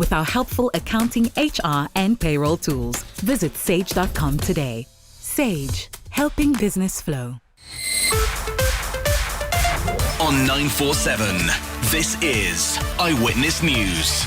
with our helpful accounting, HR, and payroll tools. Visit sage.com today. Sage, helping business flow. On 947, this is Eyewitness News.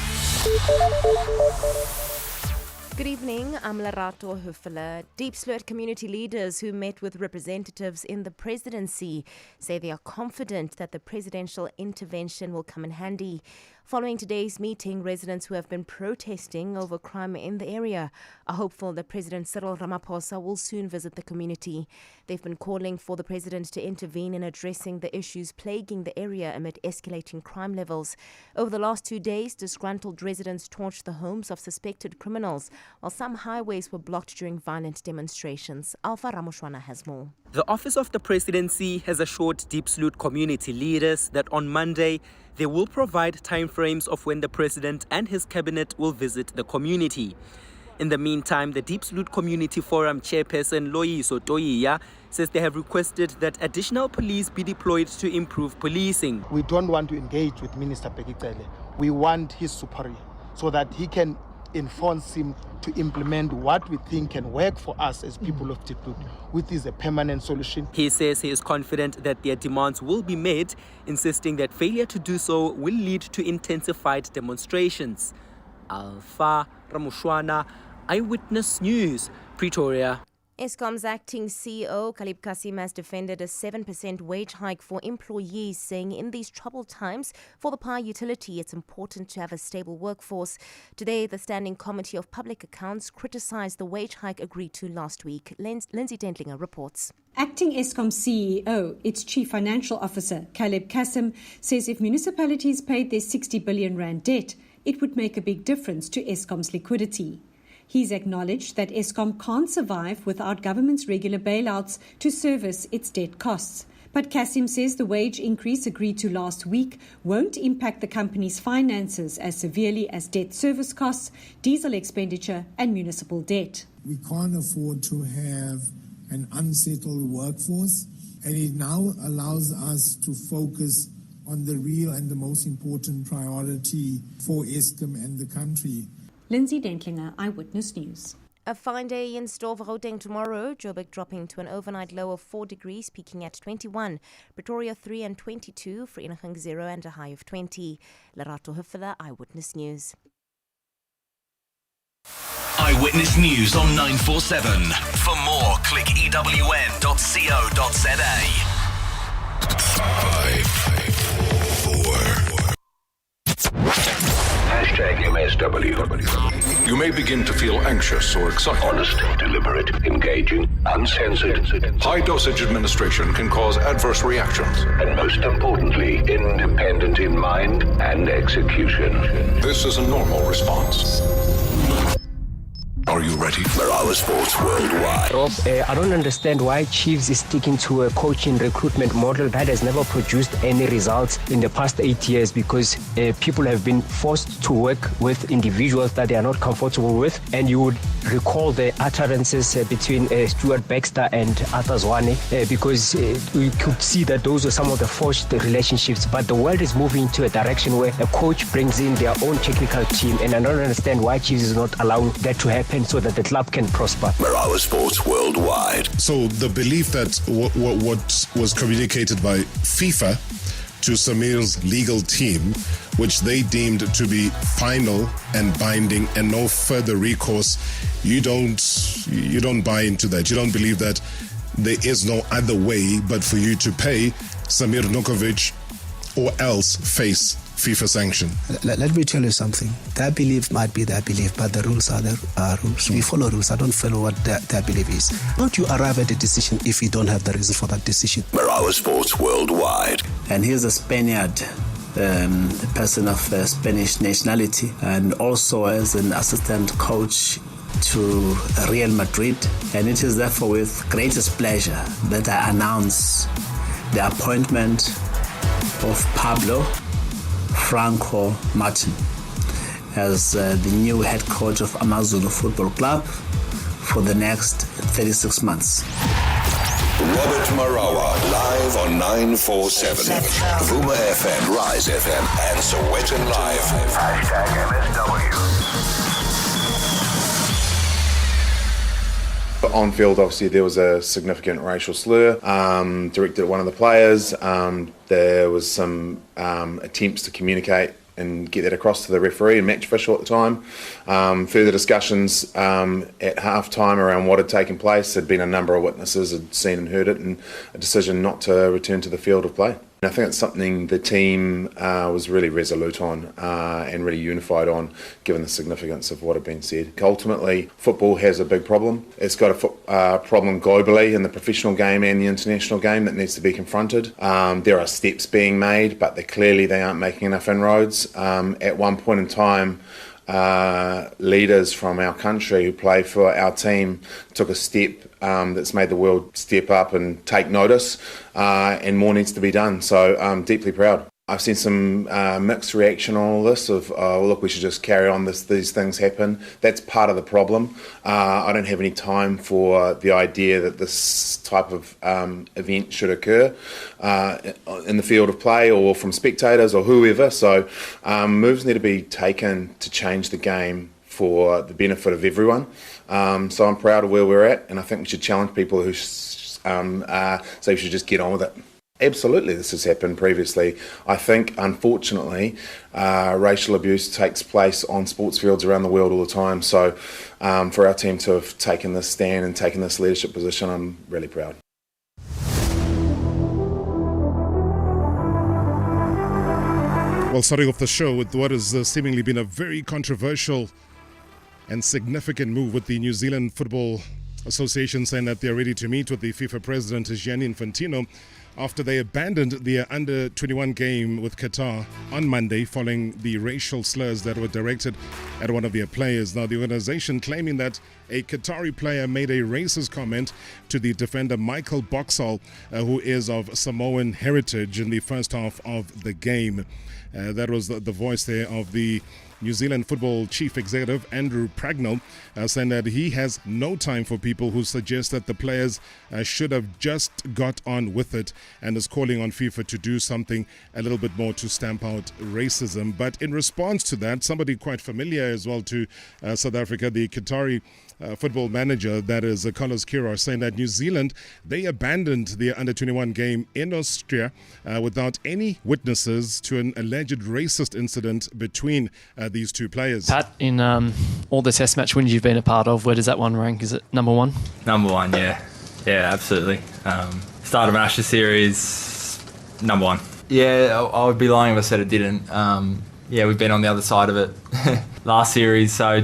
Good evening, I'm Lerato Huffler. Deepsluit community leaders who met with representatives in the presidency say they are confident that the presidential intervention will come in handy. Following today's meeting, residents who have been protesting over crime in the area are hopeful that President Cyril Ramaphosa will soon visit the community. They've been calling for the president to intervene in addressing the issues plaguing the area amid escalating crime levels. Over the last 2 days, disgruntled residents torched the homes of suspected criminals, while some highways were blocked during violent demonstrations. Alpha Ramoshwana has more. The Office of the Presidency has assured Deepsluit community leaders that on Monday, they will provide timeframes of when the president and his cabinet will visit the community. In the meantime, the Deepsluit Community Forum chairperson Loyiso Toyiya says they have requested that additional police be deployed to improve policing. We don't want to engage with Minister Pekicele. We want his superior so that he can enforce him to implement what we think can work for us as people of Deepsluit, which is a permanent solution. He says he is confident that their demands will be met, insisting that failure to do so will lead to intensified demonstrations. Alpha Ramoshwana, Eyewitness News, Pretoria. Eskom's acting CEO, Khalib Kasim, has defended a 7% wage hike for employees, saying in these troubled times for the power utility, it's important to have a stable workforce. Today, the Standing Committee of Public Accounts criticized the wage hike agreed to last week. Lindsay Dentlinger reports. Acting Eskom CEO, its Chief Financial Officer, Khalib Kasim, says if municipalities paid their 60 billion rand debt, it would make a big difference to Eskom's liquidity. He's acknowledged that Eskom can't survive without government's regular bailouts to service its debt costs. But Kasim says the wage increase agreed to last week won't impact the company's finances as severely as debt service costs, diesel expenditure and municipal debt. We can't afford to have an unsettled workforce, and it now allows us to focus on the real and the most important priority for Eskom and the country. Lindsay Dentlinger, Eyewitness News. A fine day in store for Gauteng tomorrow. Joburg dropping to an overnight low of 4 degrees, peaking at 21. Pretoria 3 and 22. Vereeniging 0 and a high of 20. Lerato Huffler, Eyewitness News. Eyewitness News on 947. For more, click ewn.co.za. 5, 4. #MSW. You may begin to feel anxious or excited. Honest, deliberate, engaging, uncensored. High-dosage administration can cause adverse reactions. And most importantly, independent in mind and execution. This is a normal response. Are you ready? Marawa Sports Worldwide. Rob, I don't understand why Chiefs is sticking to a coaching recruitment model that has never produced any results in the past 8 years, because people have been forced to work with individuals that they are not comfortable with. And you would recall the utterances between Stuart Baxter and Arthur Zwane, because we could see that those were some of the forced relationships. But the world is moving into a direction where a coach brings in their own technical team, and I don't understand why Chiefs is not allowing that to happen, so that the club can prosper. Marawa Sports Worldwide. So the belief that what was communicated by FIFA to Samir's legal team, which they deemed to be final and binding and no further recourse, you don't buy into that. You don't believe that there is no other way but for you to pay Samir Nukovic or else face FIFA sanction. Let me tell you something. Their belief might be their belief, but the rules are the rules. We follow rules. I don't follow what their belief is. Don't you arrive at a decision if you don't have the reason for that decision? Marawa Sports Worldwide. And he's a Spaniard, a person of Spanish nationality, and also as an assistant coach to Real Madrid. And it is therefore with greatest pleasure that I announce the appointment of Pablo Franco Martin as the new head coach of Amazulu Football Club for the next 36 months. Robert Marawa, live on 947. Vuma FM, Rise FM, and Sowetan Live. #MSW. On field, obviously, there was a significant racial slur directed at one of the players. There was some attempts to communicate and get that across to the referee and match official at the time. Further discussions at half-time around what had taken place. There'd been a number of witnesses had seen and heard it, and a decision not to return to the field of play. I think it's something the team was really resolute on and really unified on, given the significance of what had been said. Ultimately, football has a big problem. It's got a problem globally in the professional game and the international game that needs to be confronted. There are steps being made, but clearly they aren't making enough inroads. At one point in time, leaders from our country who play for our team took a step that's made the world step up and take notice, and more needs to be done. So I'm deeply proud. I've seen some mixed reaction on all this of, look, we should just carry on, these things happen. That's part of the problem. I don't have any time for the idea that this type of event should occur in the field of play or from spectators or whoever. So moves need to be taken to change the game for the benefit of everyone. So I'm proud of where we're at, and I think we should challenge people who say we should just get on with it. Absolutely, this has happened previously. I think, unfortunately, racial abuse takes place on sports fields around the world all the time. So for our team to have taken this stand and taken this leadership position, I'm really proud. Well, starting off the show with what has seemingly been a very controversial and significant move with the New Zealand Football Association saying that they're ready to meet with the FIFA President Gianni Infantino after they abandoned their under-21 game with Qatar on Monday following the racial slurs that were directed at one of their players. Now, the organization claiming that a Qatari player made a racist comment to the defender Michael Boxall, who is of Samoan heritage, in the first half of the game. That was the voice there of the New Zealand Football Chief Executive Andrew Pragnell, saying that he has no time for people who suggest that the players should have just got on with it, and is calling on FIFA to do something a little bit more to stamp out racism. But in response to that, somebody quite familiar as well to South Africa, the Qatari football manager, that is Carlos Queiroz, saying that New Zealand, they abandoned their under-21 game in Austria without any witnesses to an alleged racist incident between these two players. Pat, in all the test match wins you've been a part of, where does that one rank? Is it number one? Number one, yeah. Yeah, absolutely. Start of an Ashes series, number one. Yeah, I would be lying if I said it didn't. Yeah, we've been on the other side of it last series, so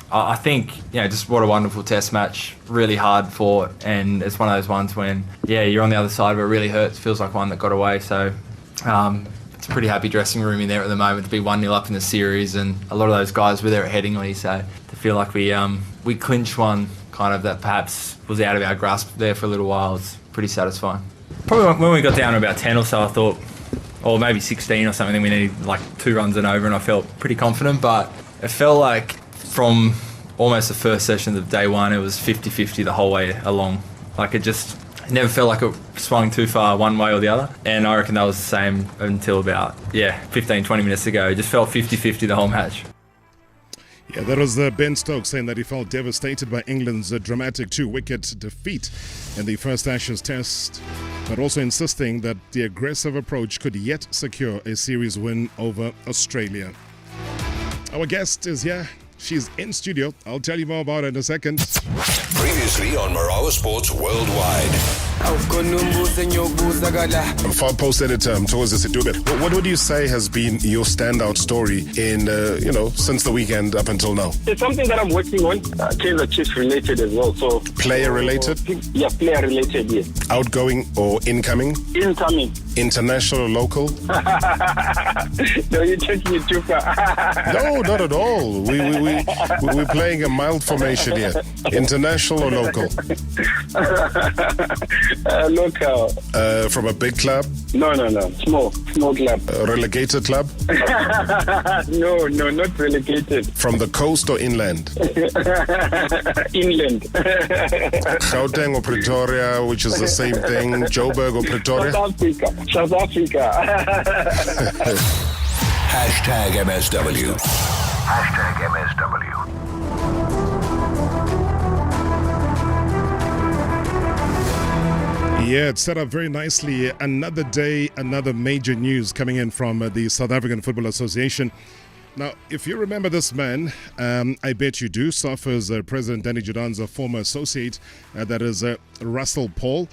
I think, just what a wonderful test match, really hard fought, and it's one of those ones when, you're on the other side of it, really hurts, feels like one that got away, so it's a pretty happy dressing room in there at the moment to be 1-0 up in the series, and a lot of those guys were there at Headingley, so to feel like we clinched one kind of that perhaps was out of our grasp there for a little while, it's pretty satisfying. Probably when we got down to about 10 or so, I thought, or maybe 16 or something, then we needed like 2 runs and over, and I felt pretty confident, but it felt like from almost the first session of day one, it was 50-50 the whole way along. Like it never felt like it swung too far one way or the other. And I reckon that was the same until about, 15-20 minutes ago. It just felt 50-50 the whole match. Yeah, that was Ben Stokes saying that he felt devastated by England's dramatic 2-wicket defeat in the first Ashes test, but also insisting that the aggressive approach could yet secure a series win over Australia. Our guest is here. She's in studio. I'll tell you more about her in a second. Previously on Marawa Sports Worldwide. Post editor towards the Sitube. What would you say has been your standout story in since the weekend up until now? It's something that I'm working on. Kaizer Chiefs related as well. So player related? Yeah, player related. Yes. Outgoing or incoming? Incoming. International or local? No, you take me too far. No, not at all. We're playing a mild formation here. International or local? Local. From a big club? No. Small club. A relegated club? No, not relegated. From the coast or inland? Inland. Gauteng or Pretoria, which is the same thing. Joburg or Pretoria? South Africa. Hashtag MSW. Hashtag MSW. Yeah, it's set up very nicely. Another day, another major news coming in from the South African Football Association. Now, if you remember this man, I bet you do. SAFA's President Danny Jordaan's former associate, that is Russell Paul,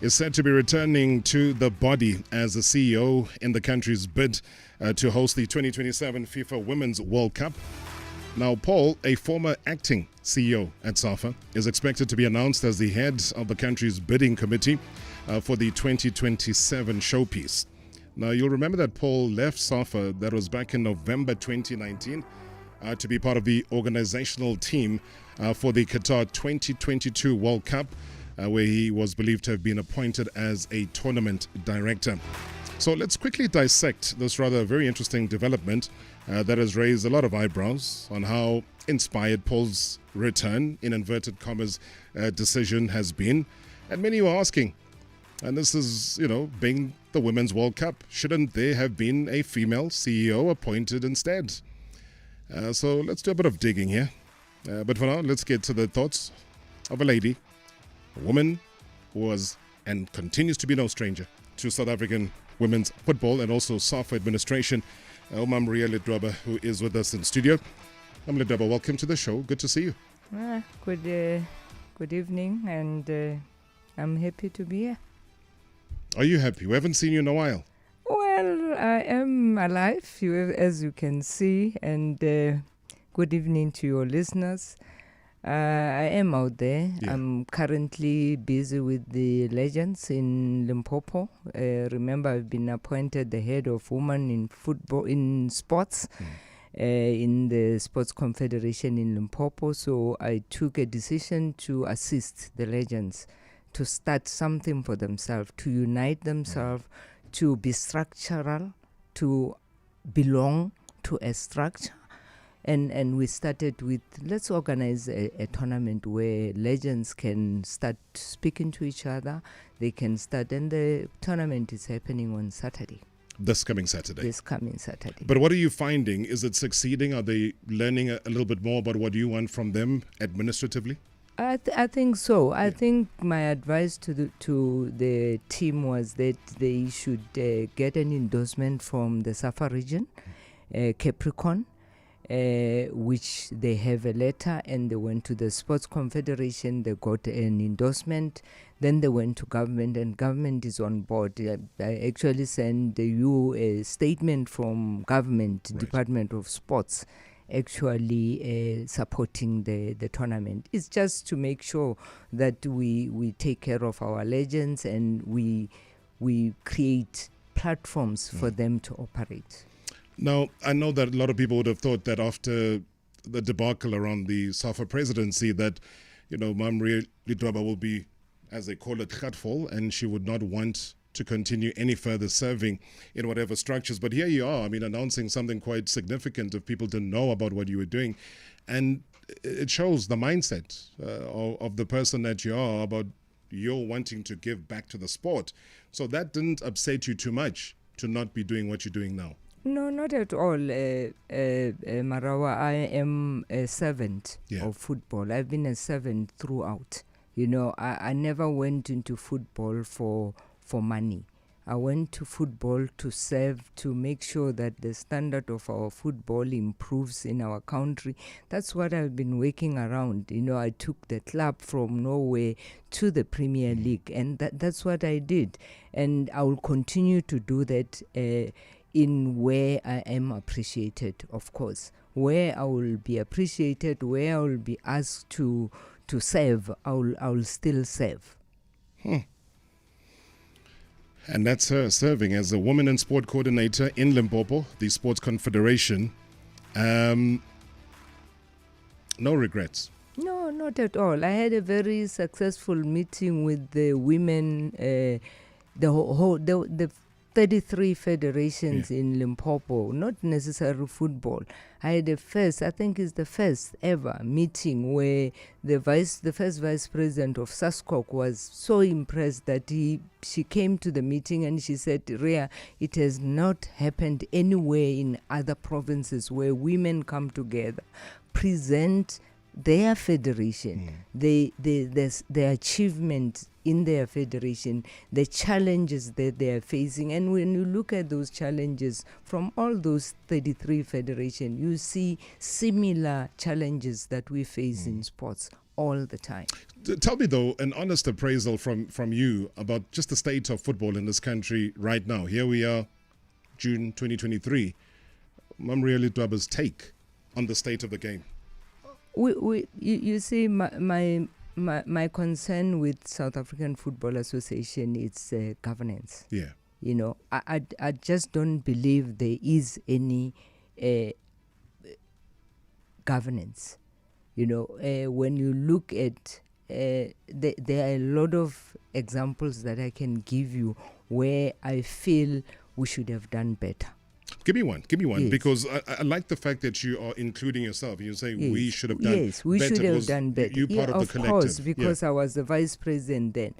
is said to be returning to the body as a CEO in the country's bid to host the 2027 FIFA Women's World Cup. Now, Paul, a former acting CEO at SAFA, is expected to be announced as the head of the country's bidding committee for the 2027 showpiece. Now, you'll remember that Paul left SAFA, that was back in November 2019, to be part of the organizational team for the Qatar 2022 World Cup, where he was believed to have been appointed as a tournament director. So let's quickly dissect this rather very interesting development that has raised a lot of eyebrows on how inspired Paul's return, in inverted commas, decision has been. And many are asking, and this is, being the Women's World Cup, shouldn't there have been a female CEO appointed instead? So let's do a bit of digging here. But for now, let's get to the thoughts of a lady, a woman who was and continues to be no stranger to South African women's football and also SAFA administration, Umam Ria Ledwaba, who is with us in studio. Ledwaba, welcome to the show. Good to see you. Good evening, and I'm happy to be here. Are you happy? We haven't seen you in a while. Well, I am alive, as you can see, and good evening to your listeners. I am out there. Yeah. I'm currently busy with the Legends in Limpopo. Remember, I've been appointed the head of women in football, in sports, in the Sports Confederation in Limpopo. So I took a decision to assist the Legends to start something for themselves, to unite themselves, to be structural, to belong to a structure. And we started with, let's organize a tournament where legends can start speaking to each other. They can start, and the tournament is happening on Saturday. This coming Saturday. But what are you finding? Is it succeeding? Are they learning a little bit more about what you want from them administratively? I think so. I think my advice to the team was that they should get an endorsement from the SAFA region, Capricorn, which they have a letter, and they went to the Sports Confederation, they got an endorsement, then they went to government, and government is on board. I actually sent you a statement from government, right. Department of Sports, actually supporting the tournament. It's just to make sure that we take care of our legends and we create platforms for them to operate. Now, I know that a lot of people would have thought that after the debacle around the SAFA presidency that, Mam Ria Ledwaba will be, as they call it, gatful, and she would not want to continue any further serving in whatever structures. But here you are, announcing something quite significant if people didn't know about what you were doing. And it shows the mindset of the person that you are about your wanting to give back to the sport. So that didn't upset you too much to not be doing what you're doing now. No, not at all, Marawa. I am a servant of football. I've been a servant throughout. I never went into football for money. I went to football to serve, to make sure that the standard of our football improves in our country. That's what I've been working around. I took the club from Norway to the Premier League, and that's what I did. And I will continue to do that in where I am appreciated, of course. Where I will be appreciated, where I will be asked to serve, I will still serve. And that's her serving as a woman and sport coordinator in Limpopo, the Sports Confederation. No regrets. No, not at all. I had a very successful meeting with the women, the 33 federations in Limpopo, not necessarily football. I had the first ever meeting where the first vice president of SASCOC was so impressed that she came to the meeting and she said, Ria, it has not happened anywhere in other provinces where women come together, present their federation, their achievement in their federation, the challenges that they are facing. And when you look at those challenges from all those 33 federations, you see similar challenges that we face in sports all the time. Tell me, though, an honest appraisal from you about just the state of football in this country right now. Here we are, June 2023. Ria Ledwaba's take on the state of the game. You see, my concern with South African Football Association is governance. Yeah. You know, I just don't believe there is any governance. You know, when you look at, there are a lot of examples that I can give you where I feel we should have done better. Give me one, yes. Because I like the fact that you are including yourself. You're saying we should have done better. Yes, we should have done better. You part of the collective. Of course, because I was the vice president then.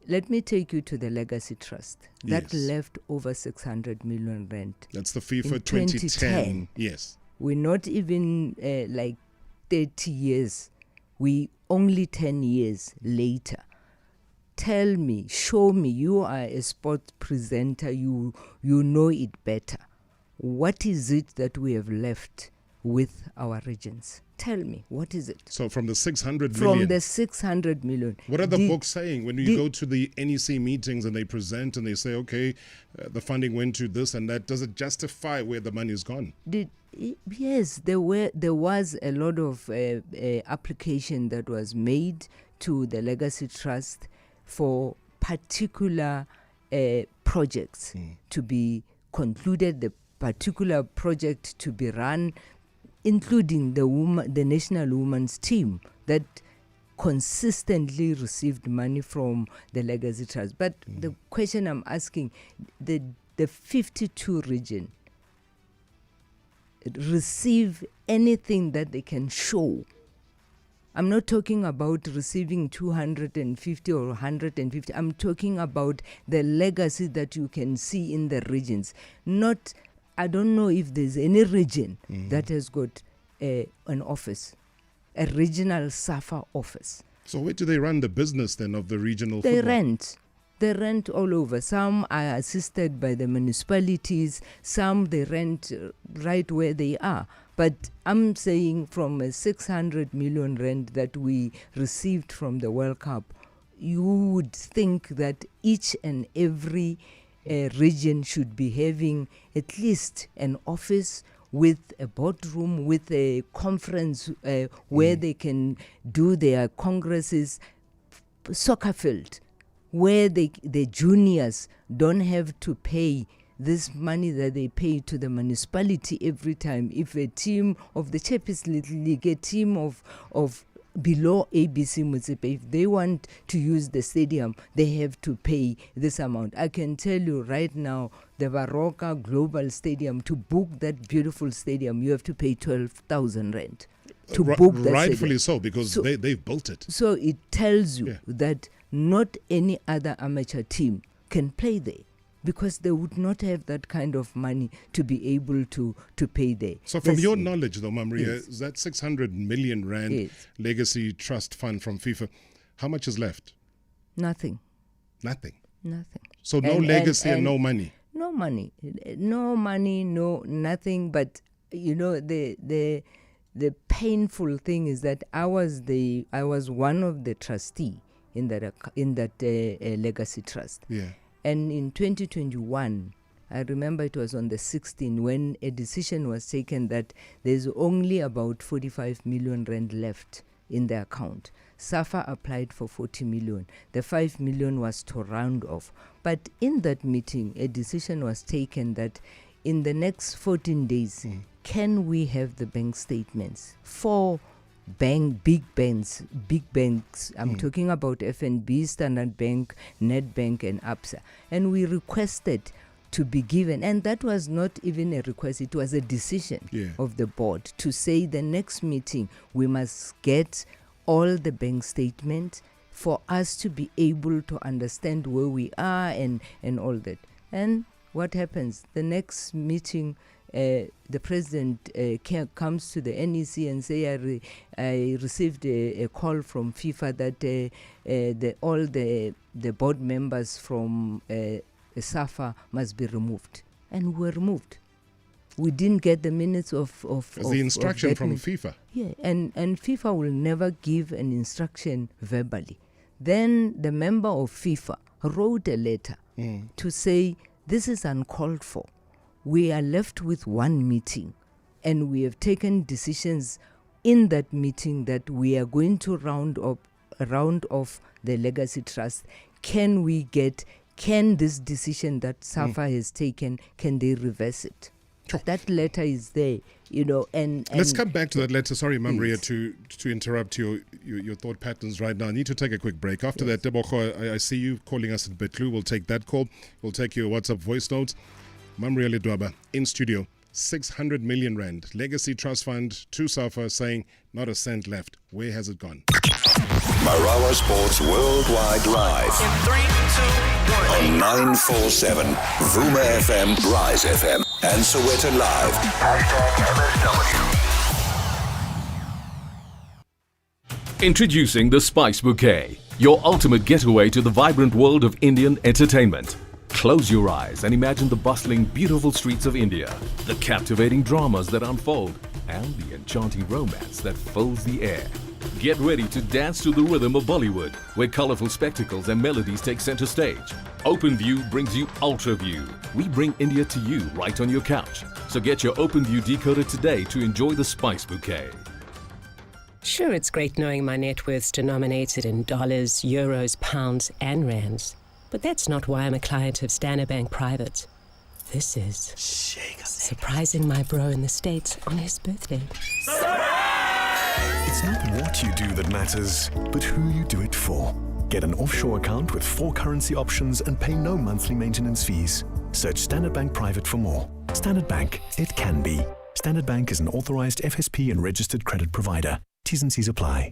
Let me take you to the Legacy Trust. That left over 600 million rand. That's the FIFA 2010. Yes. We're not even like 30 years. We only 10 years later. Tell me, show me, you are a sport presenter, you know it better. What is it that we have left with our regions? Tell me, what is it? So from the 600 million? From the 600 million. What are the books saying? When you go to the NEC meetings and they present and they say, okay, the funding went to this and that, does it justify where the money is gone? Yes, there was a lot of application that was made to the Legacy Trust for particular projects to be concluded, the particular project to be run, including the national women's team that consistently received money from the Legacy Trust. But the question I'm asking, the 52 region receive anything that they can show? I'm not talking about receiving 250 or 150. I'm talking about the legacy that you can see in the regions. I don't know if there's any region that has got an office, a regional SAFA office. So where do they run the business then of the regional football? They rent all over. Some are assisted by the municipalities. Some they rent right where they are. But I'm saying from a 600 million rand that we received from the World Cup, you would think that each and every region should be having at least an office with a boardroom, with a conference where they can do their congresses, soccer field, where the juniors don't have to pay this money that they pay to the municipality every time. If a team of the Champions League, a team of below ABC Municipal, if they want to use the stadium, they have to pay this amount. I can tell you right now, the Baroka Global Stadium, to book that beautiful stadium, you have to pay 12,000 rand to book that rightfully stadium. So, because they've built it. So it tells you that not any other amateur team can play there, because they would not have that kind of money to be able to pay there. So from your knowledge, though, Ria, is that 600 million rand legacy trust fund from FIFA, how much is left? Nothing. So no legacy and no money? No money, no nothing. But, you know, the painful thing is that I was one of the trustee in that legacy trust. Yeah. And in 2021, I remember it was on the 16th when a decision was taken that there's only about 45 million rand left in the account. SAFA applied for 40 million. The 5 million was to round off. But in that meeting, a decision was taken that in the next 14 days, can we have the bank statements for big banks. I'm talking about FNB, Standard Bank, Nedbank, and ABSA. And we requested to be given, and that was not even a request, it was a decision of the board to say the next meeting we must get all the bank statements for us to be able to understand where we are and all that. And what happens? The next meeting, the president comes to the NEC and say, I received a call from FIFA that all the board members from SAFA must be removed. And were removed. We didn't get the minutes of the instruction from FIFA. Yeah, and FIFA will never give an instruction verbally. Then the member of FIFA wrote a letter to say, this is uncalled for. We are left with one meeting, and we have taken decisions in that meeting that we are going to round off the legacy trust. Can this decision that SAFA has taken, can they reverse it? That letter is there, and let's come back to that letter. Sorry, Ma'am Ria, to interrupt your thought patterns right now. I need to take a quick break. After that, Deboko, I see you calling us at Betlu. We'll take that call. We'll take your WhatsApp voice notes. Ma'am Ria Ledwaba in studio. 600 million rand legacy trust fund to SAFA, saying not a cent left. Where has it gone? Marawa Sports Worldwide Live. In 3, 2, 1. On 947, Vuma FM, Rise FM, and Sowetan Live. #MSW. Introducing the Spice Bouquet, your ultimate getaway to the vibrant world of Indian entertainment. Close your eyes and imagine the bustling, beautiful streets of India, the captivating dramas that unfold, and the enchanting romance that fills the air. Get ready to dance to the rhythm of Bollywood, where colorful spectacles and melodies take center stage. Open View brings you Ultra View. We bring India to you right on your couch. So get your Open View decoder today to enjoy the Spice Bouquet. Sure, it's great knowing my net worth's denominated in dollars, euros, pounds, and rands. But that's not why I'm a client of Standard Bank Private. This is surprising my bro in the States on his birthday. It's not what you do that matters, but who you do it for. Get an offshore account with 4 currency options and pay no monthly maintenance fees. Search Standard Bank Private for more. Standard Bank, it can be. Standard Bank is an authorized FSP and registered credit provider. T's and C's apply.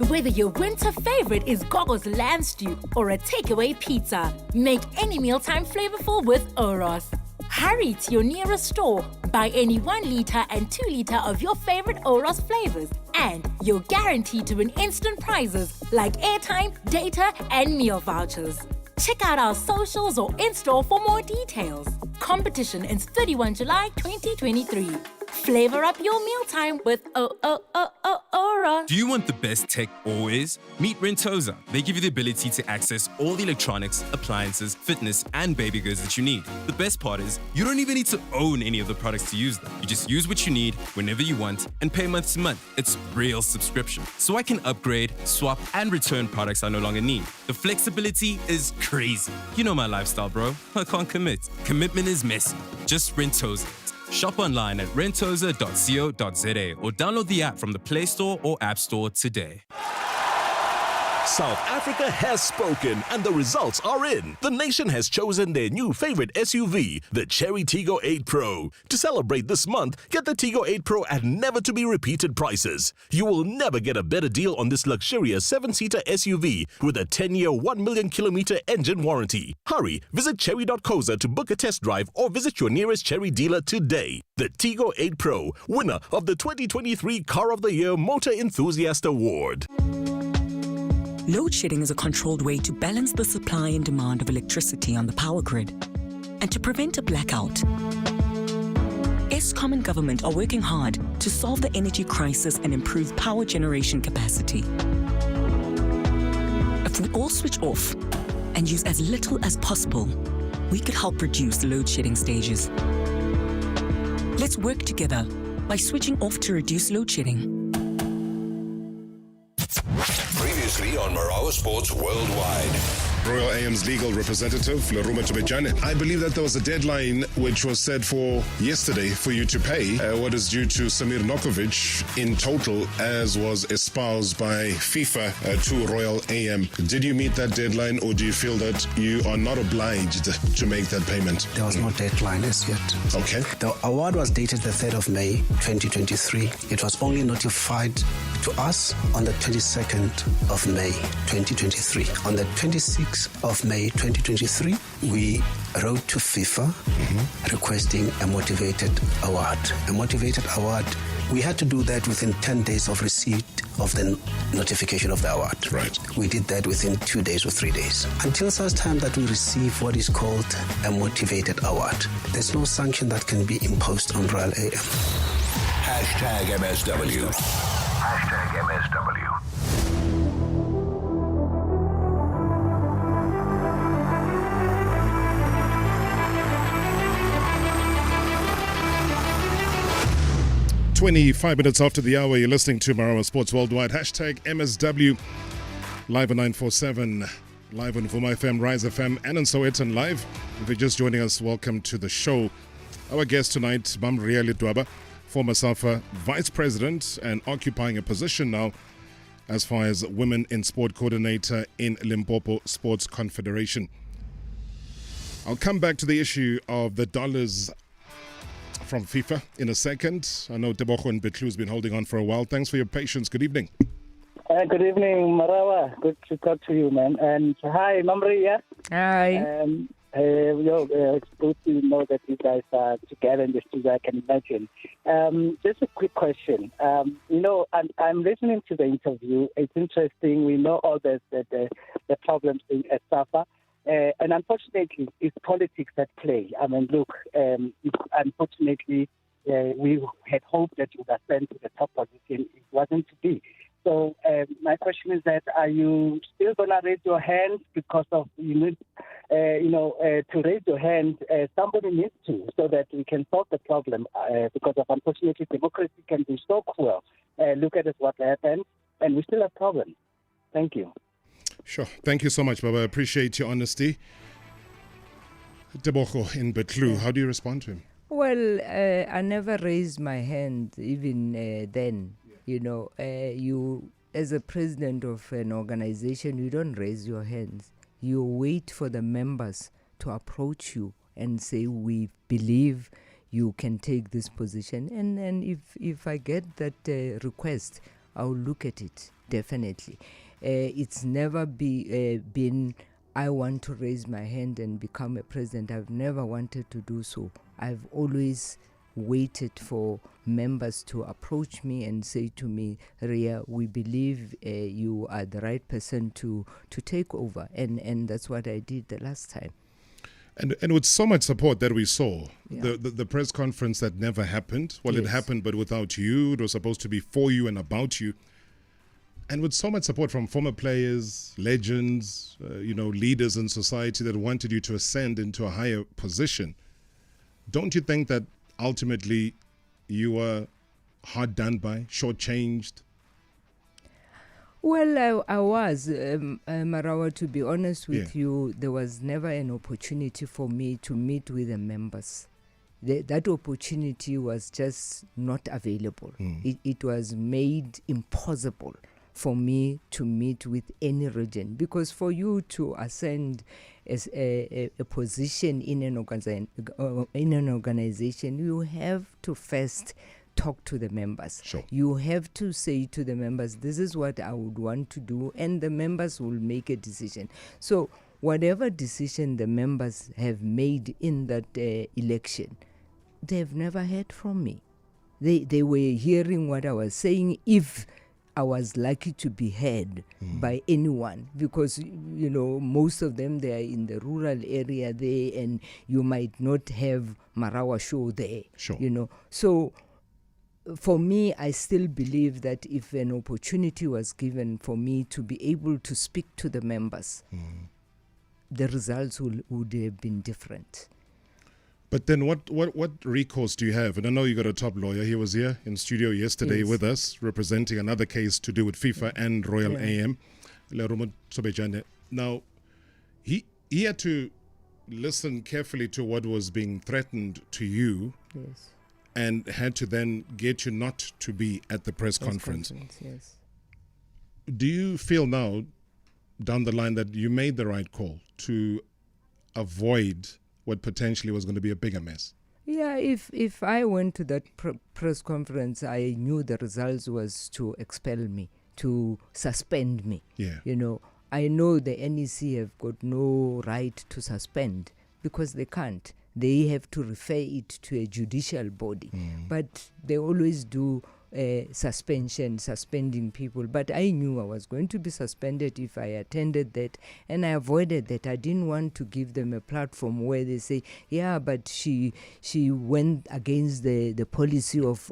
Whether your winter favorite is Gogo's lamb stew or a takeaway pizza, make any mealtime flavorful with Oros. Hurry to your nearest store, buy any 1 liter and 2 liter of your favorite Oros flavors, and you're guaranteed to win instant prizes like airtime, data, and meal vouchers. Check out our socials or in-store for more details. Competition ends 31 July 2023. Flavor up your mealtime with Oros. Do you want the best tech always? Meet Rentosa. They give you the ability to access all the electronics, appliances, fitness, and baby goods that you need. The best part is, you don't even need to own any of the products to use them. You just use what you need whenever you want and pay month to month. It's real subscription. So I can upgrade, swap, and return products I no longer need. The flexibility is crazy. You know my lifestyle, bro. I can't commit. Commitment is messy. Just Rentosa. Shop online at rentosa.co.za or download the app from the Play Store or App Store today. South Africa has spoken and the results are in. The nation has chosen their new favorite SUV, the Chery Tiggo 8 Pro. To celebrate this month, get the Tiggo 8 Pro at never-to-be-repeated prices. You will never get a better deal on this luxurious 7-seater SUV with a 10-year, 1 million kilometer engine warranty. Hurry, visit chery.co.za to book a test drive or visit your nearest Chery dealer today. The Tiggo 8 Pro, winner of the 2023 Car of the Year Motor Enthusiast Award. Load shedding is a controlled way to balance the supply and demand of electricity on the power grid and to prevent a blackout. Eskom and government are working hard to solve the energy crisis and improve power generation capacity. If we all switch off and use as little as possible, we could help reduce load shedding stages. Let's work together by switching off to reduce load shedding. Previously on Marawa Sports Worldwide. Royal AM's legal representative, Leruma Tobejane. I believe that there was a deadline which was set for yesterday for you to pay what is due to Samir Nokovic in total, as was espoused by FIFA to Royal AM. Did you meet that deadline, or do you feel that you are not obliged to make that payment? There was no deadline as yet. Okay. The award was dated the 3rd of May, 2023. It was only notified to us on the 22nd of May, 2023. On the 26th of May, 2023, we wrote to FIFA requesting a motivated award. A motivated award, we had to do that within 10 days of receipt of the notification of the award. Right. We did that within 2 days or 3 days. Until such time that we receive what is called a motivated award, there's no sanction that can be imposed on Royal AM. Hashtag MSW. Hashtag MSW. "25 minutes after the hour, you're listening to Marawa Sports Worldwide. Hashtag MSW. Live on 947, live on Vuma FM, Rise FM, and on Sowetan Live. If you're just joining us, welcome to the show. Our guest tonight, Ria Ledwaba, former SAFA Vice President and occupying a position now as far as Women in Sport Coordinator in Limpopo Sports Confederation. I'll come back to the issue of the dollars from FIFA in a second. I know Tebogo and Betlu's been holding on for a while. Thanks for your patience. Good evening. Good evening, Marawa. Good to talk to you, man. And hi, Ria. Hi. It's good to know that you guys are together in the studio, I can imagine. Just a quick question. I'm listening to the interview. It's interesting. We know all the problems at SAFA. And unfortunately, it's politics at play. I mean, look, unfortunately, we had hoped that you would ascend to the top position. It wasn't to be. So my question is that, are you still going to raise your hand because of, to raise your hand, somebody needs to, so that we can solve the problem, because of, unfortunately, democracy can be so cruel. Look at what happened, and we still have problems. Thank you. Sure. Thank you so much, Baba. I appreciate your honesty. Tebogo in Betlu, how do you respond to him? Well, I never raised my hand even then. You, as a president of an organization, you don't raise your hands. You wait for the members to approach you and say, we believe you can take this position. And if I get that request, I'll look at it, definitely. It's never been, I want to raise my hand and become a president. I've never wanted to do so. I've always waited for members to approach me and say to me, Ria, we believe you are the right person to take over. And that's what I did the last time. And with so much support that we saw, the press conference that never happened, well, yes. It happened, but without you. It was supposed to be for you and about you. And with so much support from former players, legends, leaders in society that wanted you to ascend into a higher position, don't you think that ultimately you were hard done by, shortchanged? Well, I was, Marawa, to be honest with you, there was never an opportunity for me to meet with the members. That opportunity was just not available. It was made impossible for me to meet with any region, because for you to ascend as a position in an organization, you have to first talk to the members. Sure. You have to say to the members, this is what I would want to do, and the members will make a decision. So whatever decision the members have made in that election, they've never heard from me. They were hearing what I was saying, if I was lucky to be heard by anyone, because, most of them, they are in the rural area there, and you might not have Marawa show there. Sure. So for me, I still believe that if an opportunity was given for me to be able to speak to the members, the results would have been different. But then what recourse do you have? And I know you got a top lawyer. He was here in studio yesterday with us, representing another case to do with FIFA and Royal AM. Now, he had to listen carefully to what was being threatened to you. Yes. And had to then get you not to be at the press conference. Yes. Do you feel now, down the line, that you made the right call to avoid what potentially was going to be a bigger mess? Yeah, if I went to that press conference, I knew the results was to expel me, to suspend me. Yeah. You know, I know the NEC have got no right to suspend because they can't. They have to refer it to a judicial body. But they always do suspending people. But I knew I was going to be suspended if I attended that, and I avoided that. I didn't want to give them a platform where they say, yeah, but she went against the policy of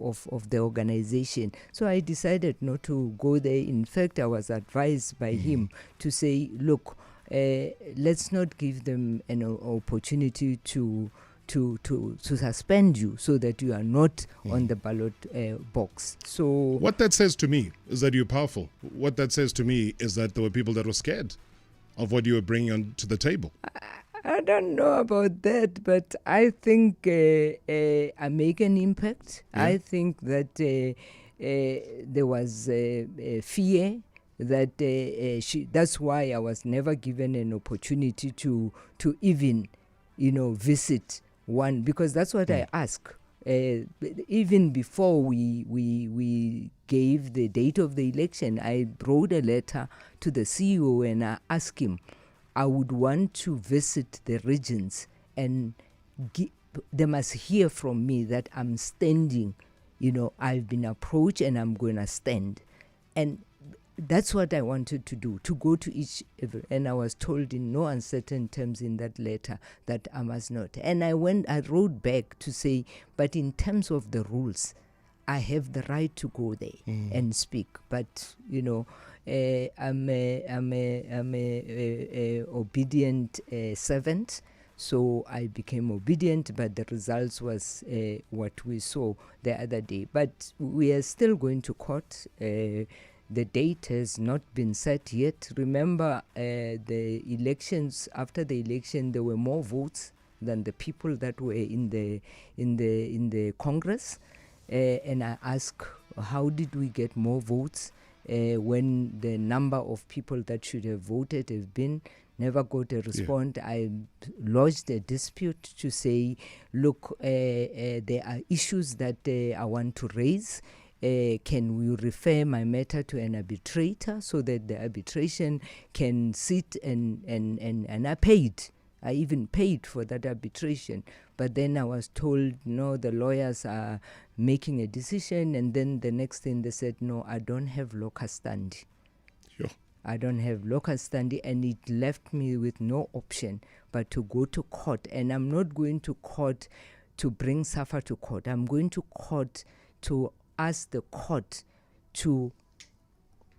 the organization. So I decided not to go there. In fact, I was advised by him to say, look, let's not give them an opportunity to suspend you so that you are not on the ballot box. So what that says to me is that you're powerful. What that says to me is that there were people that were scared of what you were bringing onto the table. I don't know about that, but I think I make an impact. Yeah. I think that there was fear. That's why I was never given an opportunity to even, visit one, because that's what I ask. Even before we gave the date of the election, I wrote a letter to the CEO and I asked him, I would want to visit the regions and they must hear from me that I'm standing, I've been approached and I'm going to stand. And that's what I wanted to do, to go to and I was told in no uncertain terms in that letter that I must not. And I wrote back to say, but in terms of the rules, I have the right to go there and speak. But, I'm a obedient servant. So I became obedient, but the results was what we saw the other day. But we are still going to court. The date has not been set yet. Remember, the elections, after the election, there were more votes than the people that were in the Congress. And I asked, how did we get more votes when the number of people that should have voted have been? Never got a response. Yeah. I lodged a dispute to say, look, there are issues that I want to raise. Can we refer my matter to an arbitrator so that the arbitration can sit and I paid. I even paid for that arbitration. But then I was told, no, the lawyers are making a decision. And then the next thing they said, no, I don't have locus standi. Sure. I don't have locus standi, and it left me with no option but to go to court. And I'm not going to court to bring SAFA to court. I'm going to court to ask the court to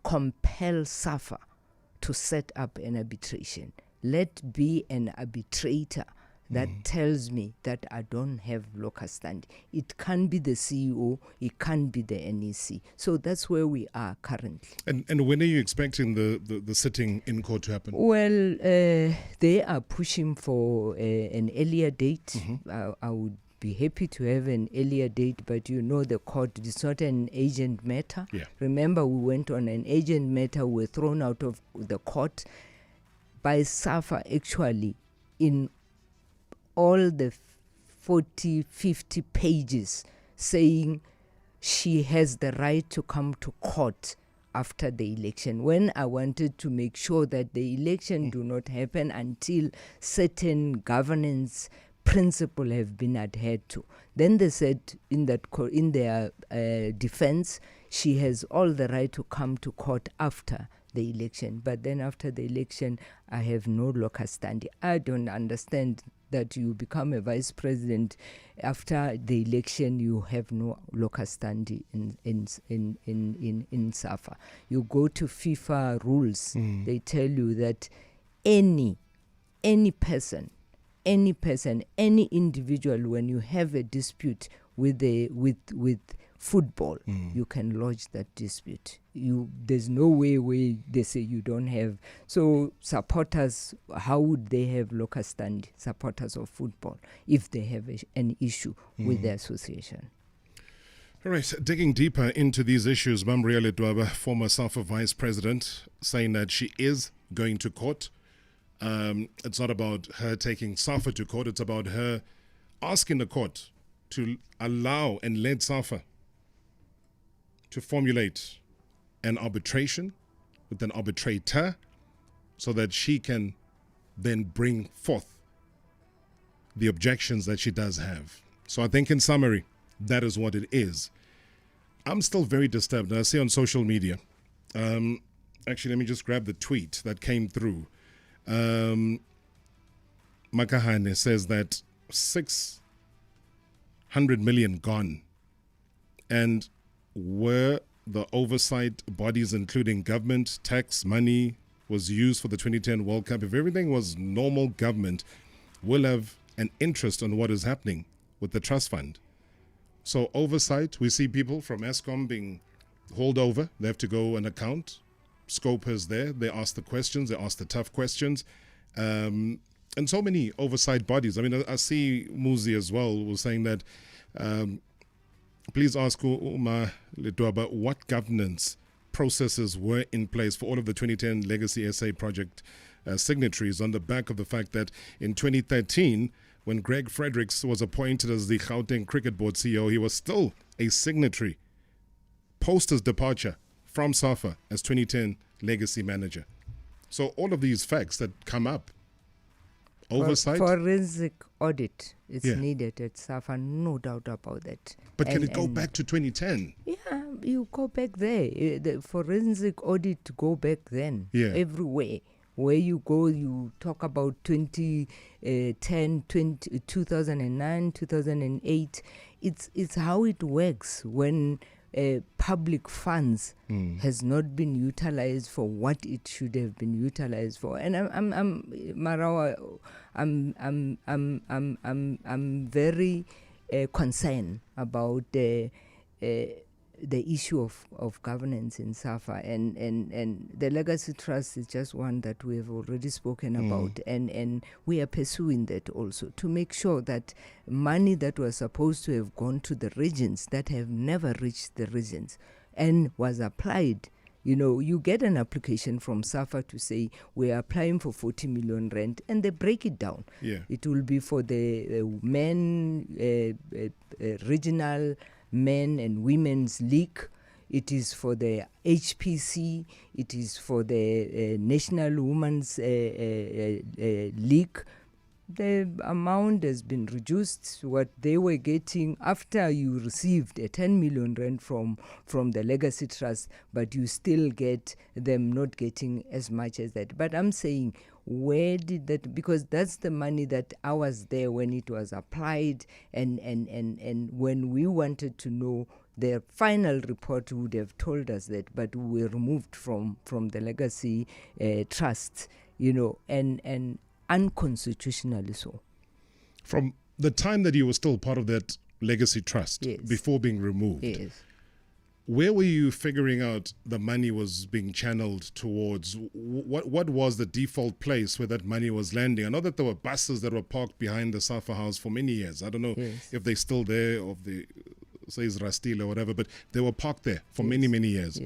compel SAFA to set up an arbitration. Let be an arbitrator that tells me that I don't have locus standi. It can't be the CEO, it can't be the NEC. So that's where we are currently. And when are you expecting the sitting in court to happen? Well, they are pushing for an earlier date. I would be happy to have an earlier date, but the court is not an agent matter. Yeah. Remember, we went on an agent matter, we were thrown out of the court by SAFA actually in all the 40, 50 pages saying she has the right to come to court after the election, when I wanted to make sure that the election do not happen until certain governance principle have been adhered to. Then they said in their defense, she has all the right to come to court after the election. But then after the election, I have no locus standi. I don't understand that you become a vice president after the election, you have no locus standi in SAFA. You go to FIFA rules, they tell you that any person, any individual, when you have a dispute with football, you can lodge that dispute. There's no way where they say you don't have. So supporters, how would they have locus standi, supporters of football, if they have an issue with the association? All right, digging deeper into these issues, Ria Ledwaba, former SAFA Vice President, saying that she is going to court. It's not about her taking SAFA to court, it's about her asking the court to allow and let SAFA to formulate an arbitration with an arbitrator so that she can then bring forth the objections that she does have. So I think in summary, that is what it is. I'm still very disturbed. I see on social media, actually, let me just grab the tweet that came through. Makahane says that 600 million gone. And were the oversight bodies, including government, tax money, was used for the 2010 World Cup, if everything was normal government, will have an interest on what is happening with the trust fund. So oversight, we see people from Eskom being hauled over. They have to go and account. Scope is there. They ask the questions. They ask the tough questions. And so many oversight bodies. I mean, I see Muzi as well was saying that please ask Uma Ledwaba what governance processes were in place for all of the 2010 Legacy SA project signatories on the back of the fact that in 2013, when Greg Fredericks was appointed as the Gauteng Cricket Board CEO, he was still a signatory post his departure from SAFA as 2010 Legacy Manager. So all of these facts that come up, oversight. Forensic audit is needed at SAFA, no doubt about that. But can it go back to 2010? Yeah, you go back there. The forensic audit go back then, everywhere. Where you go, you talk about 2010, 2009, 2008. It's how it works when public funds has not been utilized for what it should have been utilized for. And I'm Marawa. I'm very concerned about the issue of governance in SAFA, and the Legacy Trust is just one that we have already spoken about, and we are pursuing that also to make sure that money that was supposed to have gone to the regions that have never reached the regions and was applied. You know, you get an application from SAFA to say we're applying for 40 million rand, and they break it down. It will be for the regional men and women's league. It is for the HPC. It is for the National Women's League. The amount has been reduced. What they were getting after you received a 10 million rand from the Legacy Trust, but you still get them not getting as much as that. But I'm saying, where did that, because that's the money that I was there when it was applied, and when we wanted to know, the final report would have told us that, but we were removed from the Legacy Trust, you know, and unconstitutionally so. From the time that you were still part of that Legacy Trust, before being removed, where were you figuring out the money was being channeled towards? What was the default place where that money was landing? I know that there were buses that were parked behind the SAFA house for many years. I don't know if they're still there, or if they say it's Rastil or whatever, but they were parked there for many, many years.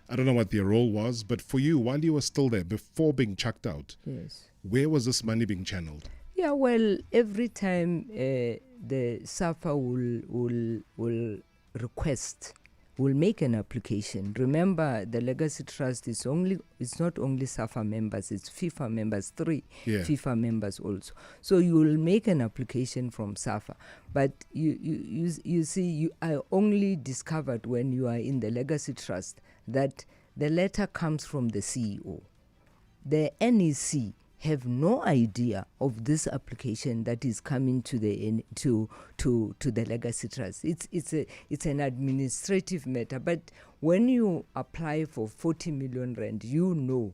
I don't know what their role was, but for you, while you were still there, before being chucked out, where was this money being channeled? Yeah, well, every time the SAFA will request, will make an application. Remember, the Legacy Trust it's not only SAFA members, it's FIFA members, 3 FIFA members also. So you will make an application from SAFA, but you see, I only discovered when you are in the Legacy Trust that the letter comes from the CEO. The NEC have no idea of this application that is coming to the Legacy Trust. It's an administrative matter, but when you apply for 40 million rand, you know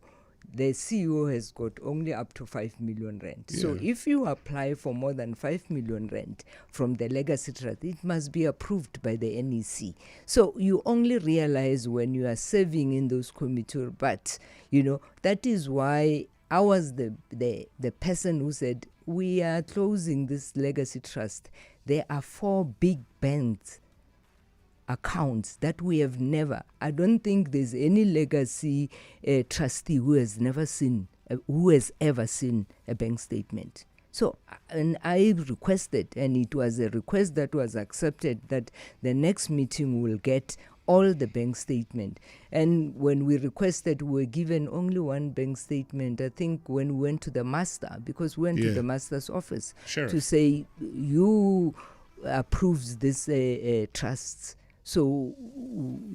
the CEO has got only up to 5 million rand. Yeah. So if you apply for more than 5 million rand from the legacy trust, it must be approved by the NEC. So you only realize when you are serving in those committees. But, that is why I was the person who said, we are closing this legacy trust. There are 4 big banks accounts that we have never. I don't think there's any legacy trustee who has ever seen a bank statement. So, and I requested, and it was a request that was accepted, that the next meeting will get all the bank statement. And when we requested, we were given only one bank statement. I think when we went to the master, because we went to the master's office to say, you approves this trusts. So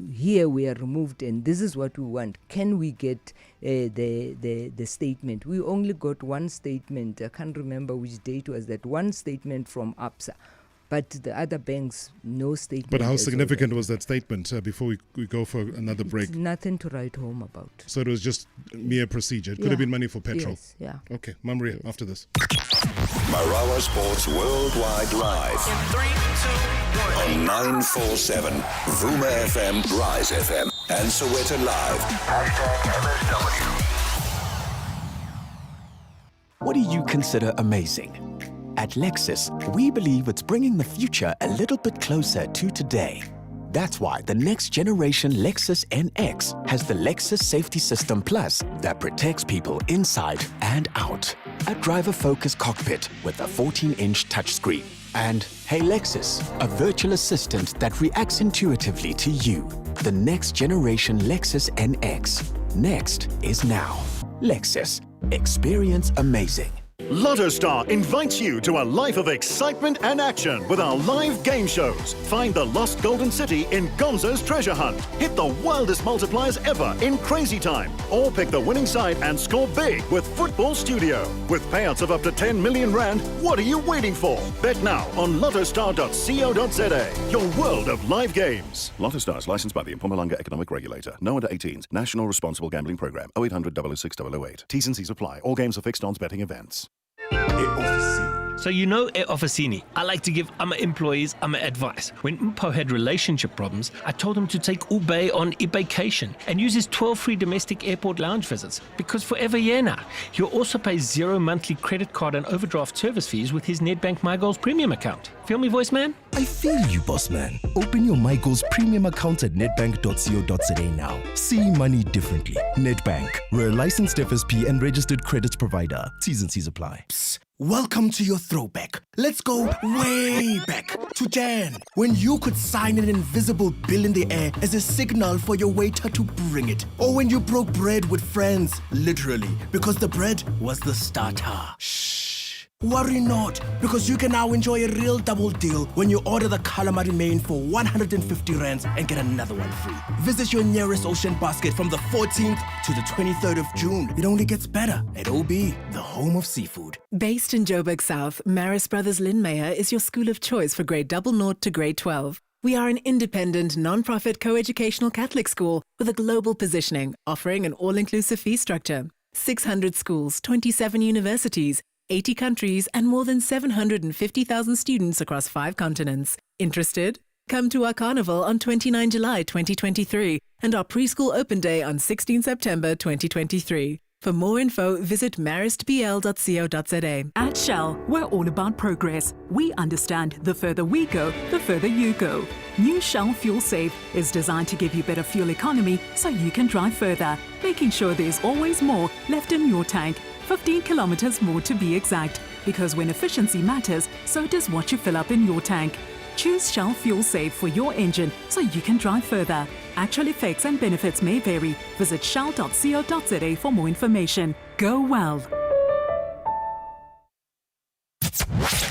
here we are removed, and this is what we want. Can we get the statement? We only got one statement. I can't remember which date was that. One statement from APSA. But the other banks, no statement. But how significant was that statement before we go for another break? It's nothing to write home about. So it was just mere procedure. It could have been money for petrol. Yes, yeah. Okay, Maria, after this. Marawa Sports Worldwide Live. In 3, 2, 1. On 947, Vuma FM, Rise FM, and Sowetan Live. #MSW. What do you consider amazing? At Lexus, we believe it's bringing the future a little bit closer to today. That's why the next generation Lexus NX has the Lexus Safety System Plus that protects people inside and out. A driver-focused cockpit with a 14-inch touchscreen. And Hey Lexus, a virtual assistant that reacts intuitively to you. The next generation Lexus NX. Next is now. Lexus. Experience amazing. Lotto Star invites you to a life of excitement and action with our live game shows. Find the lost golden city in Gonzo's treasure hunt. Hit the wildest multipliers ever in Crazy Time. Or pick the winning side and score big with Football Studio. With payouts of up to 10 million rand, what are you waiting for? Bet now on lottostar.co.za. Your world of live games. Lotto Star is licensed by the Mpumalanga Economic Regulator. No under 18s. National Responsible Gambling Program. 0800 006 008. T's and C's apply. All games are fixed odds betting events. So you know Officini. I like to give AMA employees AMA advice. When Mpo had relationship problems, I told him to take Ube on e-vacation and use his 12 free domestic airport lounge visits, because for every year now, he'll also pay 0 monthly credit card and overdraft service fees with his Nedbank My Goals Premium account. Feel me, voice man? I feel you, boss man. Open your My Goals Premium account at nedbank.co.za now. See money differently. Nedbank. We're a licensed FSP and registered credit provider. T's and C's apply. Psst. Welcome to your throwback. Let's go way back to Jan, when you could sign an invisible bill in the air as a signal for your waiter to bring it. Or when you broke bread with friends, literally, because the bread was the starter. Shh. Worry not, because you can now enjoy a real double deal when you order the calamari main for 150 rands and get another one free. Visit your nearest Ocean Basket from the 14th to the 23rd of June. It only gets better at OB, the home of seafood. Based in Joburg South, Marist Brothers Lynn is your school of choice for grade 00 to grade 12. We are an independent, non-profit co-educational Catholic school with a global positioning, offering an all-inclusive fee structure. 600 schools, 27 universities, 80 countries, and more than 750,000 students across 5 continents. Interested? Come to our carnival on 29 July 2023 and our preschool open day on 16 September 2023. For more info, visit maristbl.co.za. At Shell, we're all about progress. We understand the further we go, the further you go. New Shell Fuel Safe is designed to give you better fuel economy so you can drive further, making sure there's always more left in your tank. 15 kilometers more to be exact, because when efficiency matters, so does what you fill up in your tank. Choose Shell Fuel Safe for your engine so you can drive further. Actual effects and benefits may vary. Visit shell.co.za for more information. Go well.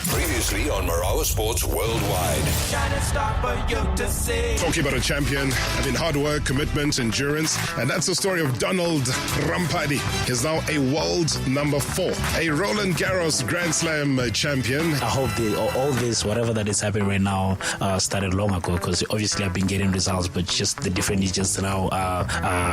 Previously on Marawa Our sports worldwide. Talking about a champion, hard work, commitment, endurance, and that's the story of Donald Rampadi. He's now a world number 4, a Roland Garros Grand Slam champion. I hope all this, whatever that is happening right now, started long ago, because obviously I've been getting results, but just the difference is just now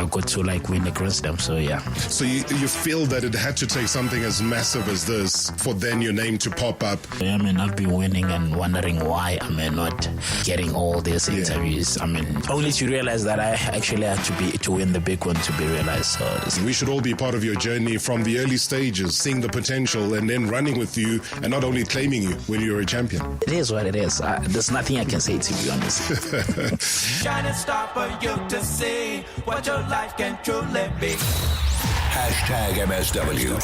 got to win the Grand Slam. So yeah. So you feel that it had to take something as massive as this for then your name to pop up? I've been winning and wondering why not getting all these interviews. Only to realize that I actually had to win the big one to be realized. So we should all be part of your journey from the early stages, seeing the potential and then running with you, and not only claiming you when you're a champion. It is what it is. There's nothing I can say, to be honest. Shining star for you to see what your life can truly be. #MSW.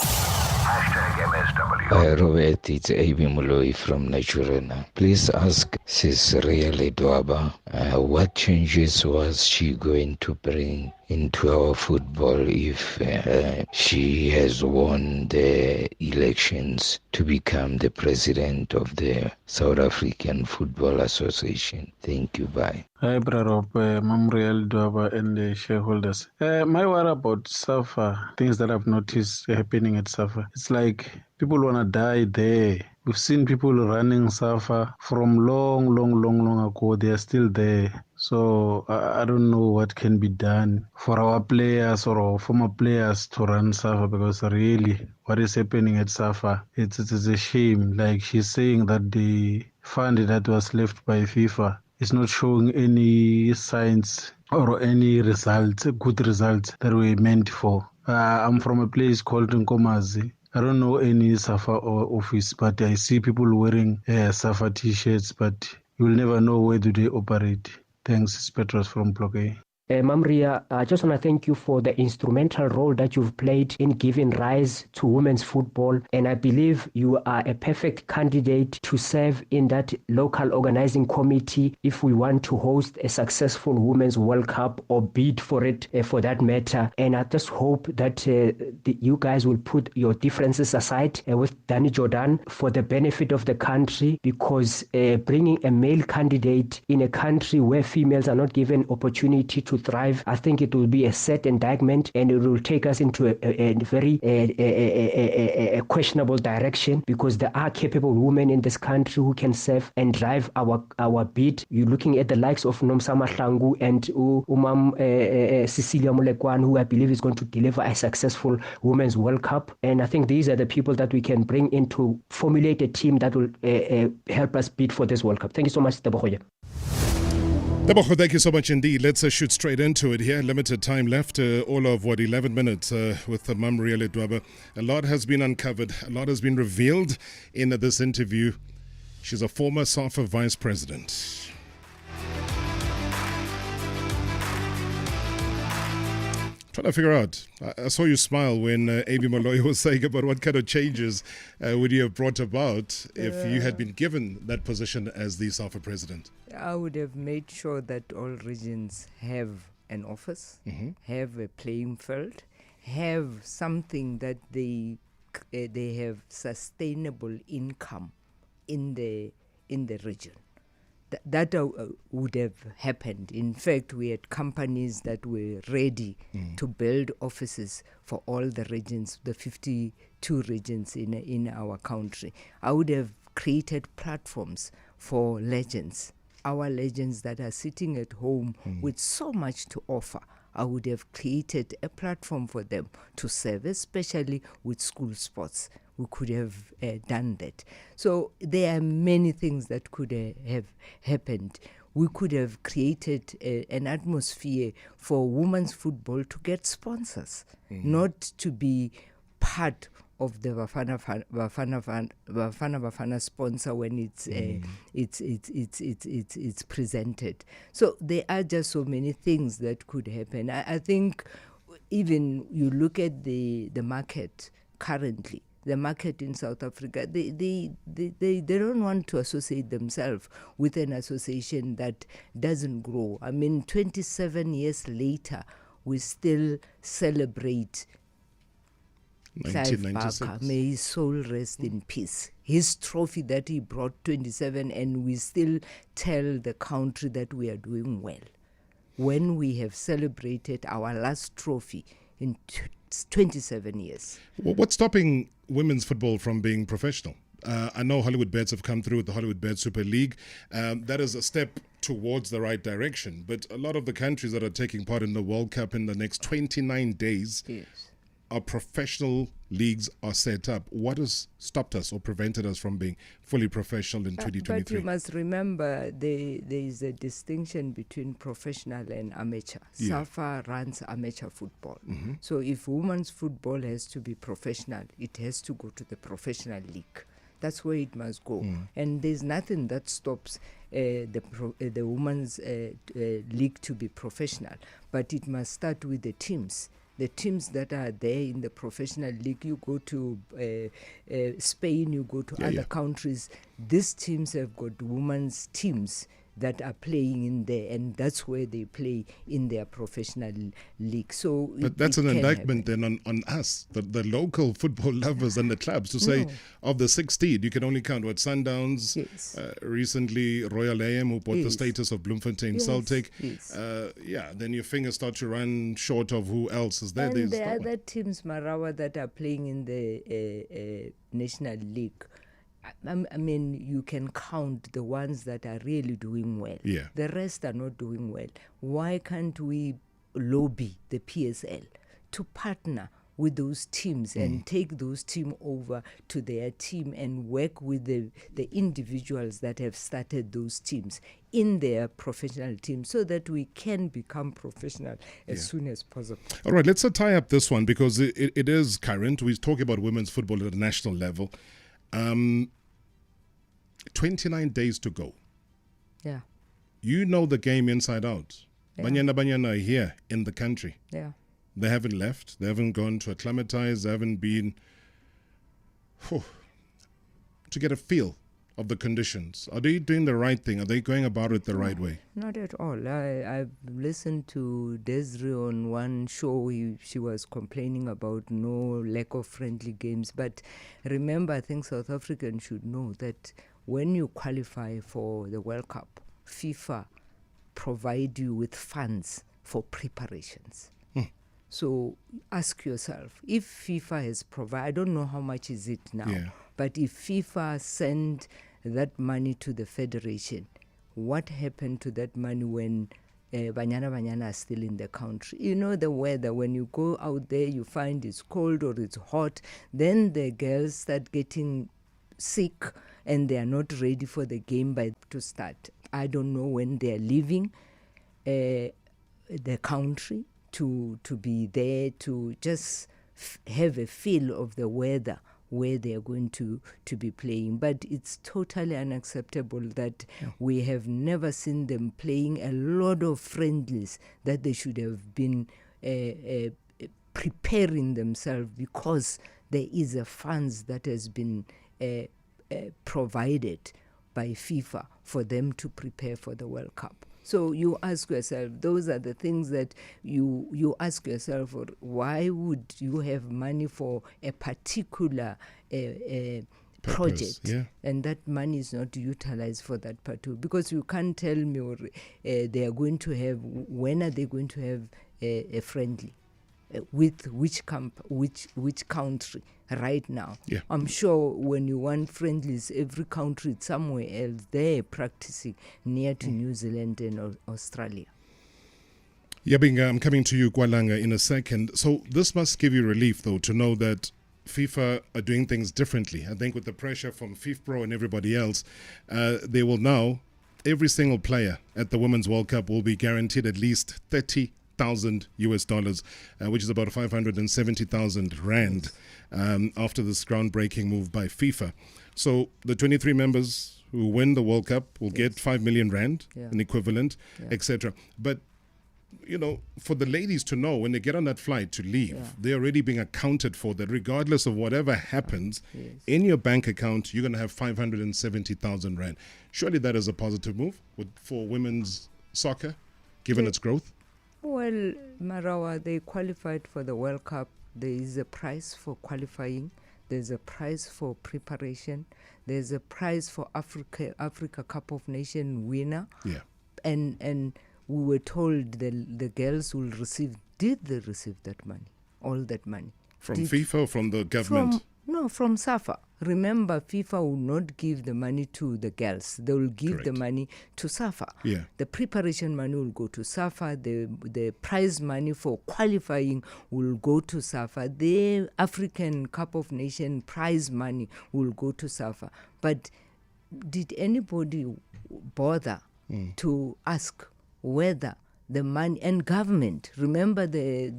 #MSW. Hi Robert, it's A.B. Moloi from Naturena. Please ask Sis Ria Ledwaba what changes was she going to bring into our football if she has won the elections to become the president of the South African Football Association. Thank you, bye. Hi, brother, Mam Ria Ledwaba and the shareholders. My worry about SAFA, things that I've noticed happening at SAFA, it's like people want to die there. We've seen people running SAFA from long ago. They are still there. So I don't know what can be done for our players or our former players to run SAFA, because really what is happening at SAFA, it's a shame. Like she's saying that the fund that was left by FIFA is not showing any signs or any results, good results that we meant for. I'm from a place called Nkomazi. I don't know any SAFA office, but I see people wearing SAFA t-shirts, but you'll never know where do they operate. Thanks, it's Petros from Block A. Mam Ria, I just want to thank you for the instrumental role that you've played in giving rise to women's football, and I believe you are a perfect candidate to serve in that local organizing committee if we want to host a successful Women's World Cup or bid for it for that matter. And I just hope that you guys will put your differences aside with Danny Jordaan for the benefit of the country, because bringing a male candidate in a country where females are not given opportunity to thrive, I think it will be a set indictment, and it will take us into a very questionable direction, because there are capable women in this country who can serve and drive our bid. You're looking at the likes of Nomsama Hlangu and Cecilia Molekwan, who I believe is going to deliver a successful Women's World Cup. And I think these are the people that we can bring in to formulate a team that will help us bid for this World Cup. Thank you so much, Tebogoye. Tebogo, thank you so much indeed. Let's shoot straight into it here. Limited time left, all of 11 minutes with Mam Ria Ledwaba. A lot has been uncovered, a lot has been revealed in this interview. She's a former SAFA Vice President. Trying to figure out, I saw you smile when A.B. Moloi was saying about what kind of changes would you have brought about if you had been given that position as the SAFA president. I would have made sure that all regions have an office, have a playing field, have something that they have sustainable income in the region. That would have happened. In fact, we had companies that were ready to build offices for all the regions, the 52 regions in our country. I would have created platforms for legends, our legends that are sitting at home with so much to offer. I would have created a platform for them to serve, especially with school sports. We could have done that. So there are many things that could have happened. We could have created an atmosphere for women's football to get sponsors, not to be part of the Bafana sponsor when it's presented. So there are just so many things that could happen. I think even you look at the market currently. The market in South Africa, they don't want to associate themselves with an association that doesn't grow. I mean, 27 years later, we still celebrate Clive 1996. Barker, may his soul rest in peace. His trophy that he brought 27, and we still tell the country that we are doing well. When we have celebrated our last trophy in 27 years. Well, what's stopping women's football from being professional? I know Hollywood Bets have come through with the Hollywood Bet Super League. That is a step towards the right direction. But a lot of the countries that are taking part in the World Cup in the next 29 days, our professional leagues are set up. What has stopped us or prevented us from being fully professional in 2023? But you must remember there is a distinction between professional and amateur. SAFA runs amateur football. So if women's football has to be professional, it has to go to the professional league. That's where it must go. And there's nothing that stops the women's league to be professional. But it must start with the teams. The teams that are there in the professional league, you go to Spain, you go to other countries, these teams have got women's teams that are playing in there, and that's where they play in their professional league. So, but that's an indictment then on us, the local football lovers and the clubs, to say of the 16, you can only count what Sundowns, recently Royal AM, who bought the status of Bloemfontein Celtic. Then your fingers start to run short of who else is there. And there are other teams, Marawa, that are playing in the National League. I mean, you can count the ones that are really doing well. The rest are not doing well. Why can't we lobby the PSL to partner with those teams and take those teams over to their team and work with the individuals that have started those teams in their professional team so that we can become professional as soon as possible. All right, let's tie up this one because it is current. We talk about women's football at a national level. 29 days to go. Yeah. You know the game inside out. Banyana are here in the country. Yeah. They haven't left. They haven't gone to acclimatize. They haven't been to get a feel of the conditions. Are they doing the right thing? Are they going about it the right way? Not at all. I've listened to Desiree on one show. She was complaining about no lack of friendly games. But remember, I think South Africans should know that when you qualify for the World Cup, FIFA provide you with funds for preparations. So ask yourself, if FIFA has provided, I don't know how much is it now, but if FIFA send that money to the federation, what happened to that money when Banyana are still in the country? You know the weather, when you go out there, you find it's cold or it's hot, then the girls start getting sick and they are not ready for the game to start. I don't know when they are leaving the country to be there to just have a feel of the weather where they are going to be playing. But it's totally unacceptable that we have never seen them playing a lot of friendlies that they should have been preparing themselves, because there is a funds that has been provided by FIFA for them to prepare for the World Cup. So you ask yourself, those are the things that you ask yourself, why would you have money for a particular project and that money is not utilized for that particular? Because you can't tell me they are going to have, when are they going to have a friendly? With which country right now? I'm sure when you want friendlies, every country somewhere else, they're practicing near to New Zealand and Australia. Yabinga, I'm coming to you, Kwalanga, in a second. So this must give you relief, though, to know that FIFA are doing things differently. I think with the pressure from FIFPro and everybody else, they will now, every single player at the Women's World Cup will be guaranteed at least $30,000 US, which is about 570,000 rand, after this groundbreaking move by FIFA. So the 23 members who win the World Cup will get 5 million rand, an equivalent, etc. But you know, for the ladies to know when they get on that flight to leave, they're already being accounted for, that regardless of whatever happens in your bank account, you're going to have 570,000 rand. Surely that is a positive move for women's soccer, given its growth. Well, Marawa, they qualified for the World Cup there is a prize for qualifying. There's a prize for preparation. There's a prize for Africa Cup of Nations winner. Yeah. And we were told the girls will receive. Did they receive that money? All that money from FIFA or from the government? From SAFA. Remember, FIFA will not give the money to the girls. They will give the money to SAFA. Yeah. The preparation money will go to SAFA. The prize money for qualifying will go to SAFA. The African Cup of Nations prize money will go to SAFA. But did anybody bother to ask whether the money and government, remember the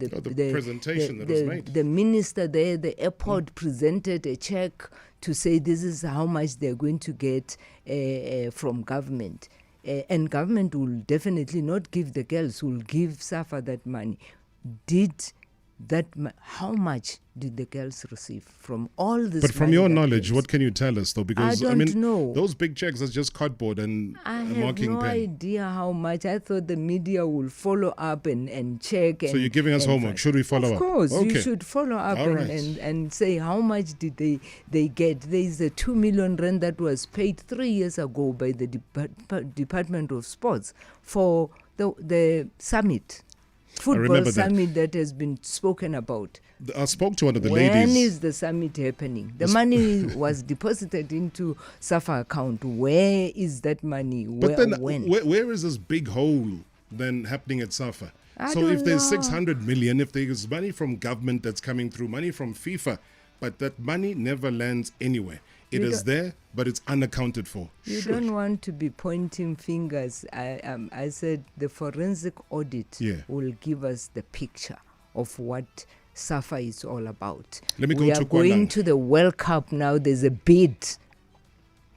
presentation that was made. The minister there, the airport presented a check to say this is how much they're going to get from government. And government will definitely not give the girls, will give SAFA that money. How much did the girls receive from all this? But from your knowledge, what can you tell us though? Because I don't know. Those big checks are just cardboard and I have marking no pen. idea how much. I thought the media will follow up and check. So you're giving us homework. Should we follow up? Of course, Okay. you should follow up All right. and say how much did they get. There is a 2 million rand that was paid 3 years ago by the Department of Sports for the summit. Football summit that has been spoken about. I spoke to one of the when ladies. When is the summit happening? The money was deposited into SAFA account. Where is that money? When? Where is this big hole then happening at SAFA? I So don't if there's know. 600 million, if there's money from government that's coming through, money from FIFA, but that money never lands anywhere. It is there, but it's unaccounted for. You don't want to be pointing fingers. I said the forensic audit will give us the picture of what SAFA is all about. Let me go we to are going Kwalang. to the World Cup now. There's a bid.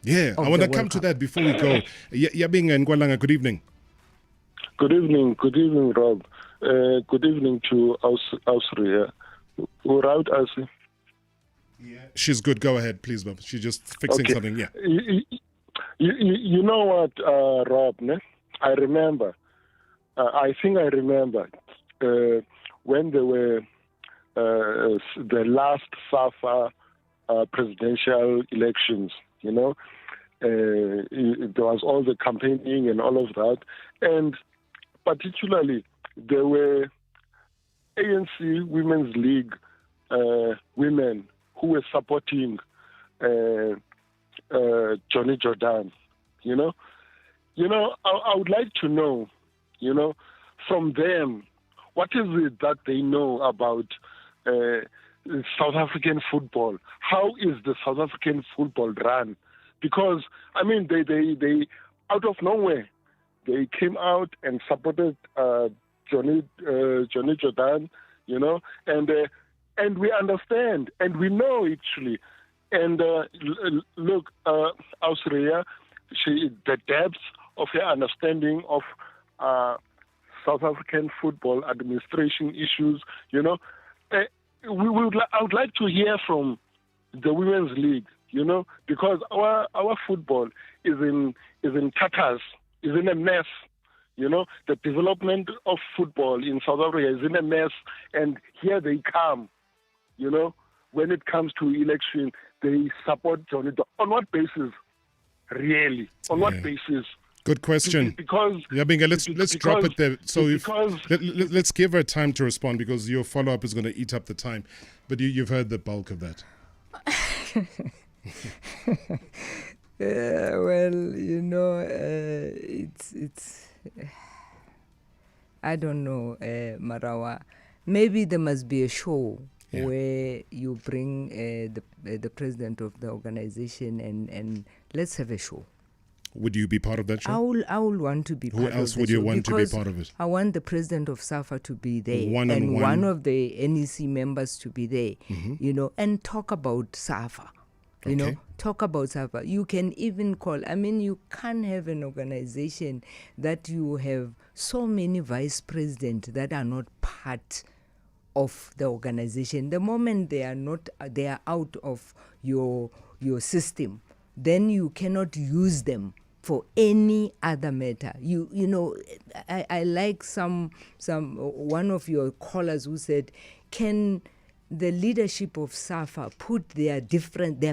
Yeah, I want to come to that before we go. Yabinga and Kwalanga, good evening. Good evening, Rob. Good evening to Ria. Without us. She's good. Go ahead, please, Bob. She's just fixing something. Yeah. You know what, Rob? Ne? I remember. I think I remember when there were the last SAFA presidential elections. You know, there was all the campaigning and all of that, and particularly there were ANC Women's League women who were supporting Danny Jordaan, you know. I would like to know, from them, what is it that they know about South African football? How is the South African football run? Because I mean, they out of nowhere, they came out and supported Johnny Jordaan, and we understand, and we know actually. And look, Ria, the depth of her understanding of South African football administration issues, I would like to hear from the Women's League, because our football is in tatters, is in a mess. The development of football in South Africa is in a mess, and here they come. When it comes to election, they support Johnny. On what basis, really? On what basis? Good question. Because Yabinga, let's drop it there. So let's give her time to respond, because your follow-up is going to eat up the time. But you've heard the bulk of that. It's I don't know, Marawa. Maybe there must be a show where you bring the president of the organization and let's have a show. Would you be part of that show? I will want to be part of it. Who else would you want to be part of it? I want the president of SAFA to be there. One-on-one. One of the NEC members to be there, and talk about SAFA. Talk about SAFA. You can even call, you can't have an organization that you have so many vice presidents that are not part of the organization. The moment they are out of your system, then you cannot use them for any other matter. I like one of your callers who said, can the leadership of SAFA put their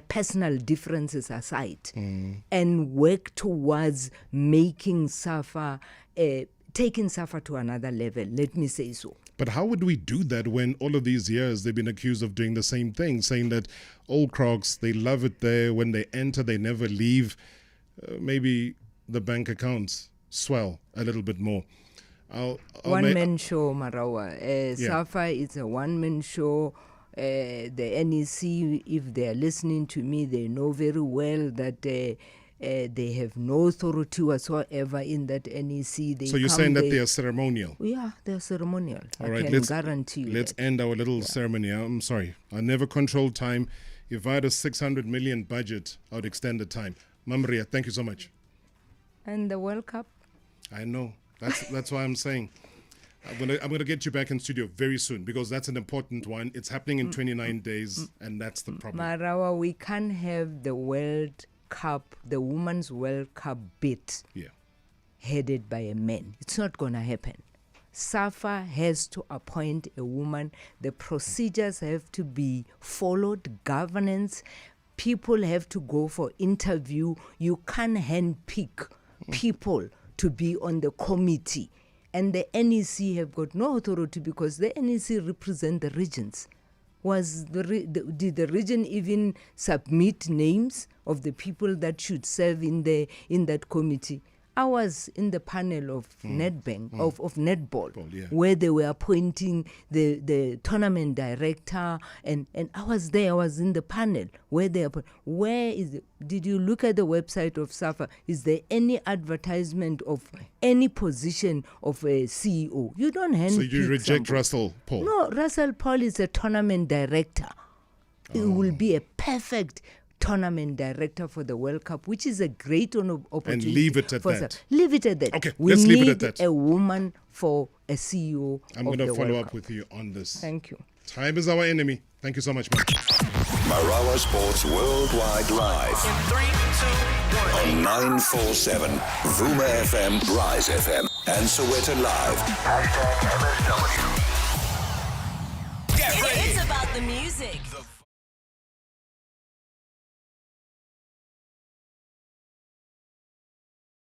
personal differences aside and work towards making SAFA, taking SAFA to another level, let me say so. But how would we do that when all of these years they've been accused of doing the same thing, saying that old crocs, they love it there. When they enter, they never leave. Maybe the bank accounts swell a little bit more. One-man show, Marawa. SAFA is a one-man show. The NEC, if they are listening to me, they know very well that they have no authority whatsoever in that NEC. So you're saying that they are ceremonial? Yeah, they're ceremonial. All right, I can guarantee you let's that. end our little ceremony. I'm sorry. I never controlled time. If I had a 600 million budget, I would extend the time. Ria, thank you so much. And the World Cup? I know. That's why I'm saying. I'm gonna get you back in studio very soon because that's an important one. It's happening in 29 days, and that's the problem. Marawa, we can't have the World Cup, the Women's World Cup bid headed by a man. It's not gonna happen. SAFA has to appoint a woman. The procedures have to be followed, governance. People have to go for interview. You can't handpick people to be on the committee. And the NEC have got no authority because the NEC represent the regions. Did the region even submit names of the people that should serve in that committee? I was in the panel of Nedbank, of netball, where they were appointing the tournament director, and I was there. I was in the panel where they where is it? Did you look at the website of SAFA? Is there any advertisement of any position of a CEO? You don't hand. So you reject Russell Paul? No, Russell Paul is a tournament director. It will be a perfect tournament director for the World Cup, which is a great opportunity. And leave it at that. Leave it at that. Okay, we let's need leave it at that. a woman for a CEO. I'm going to follow up with you on this. Thank you. Time is our enemy. Thank you so much, man. Marawa Sports Worldwide Live. In 3, 2, 1. On 947, Vuma FM, Rise FM, and Sowetan Live. #MSW.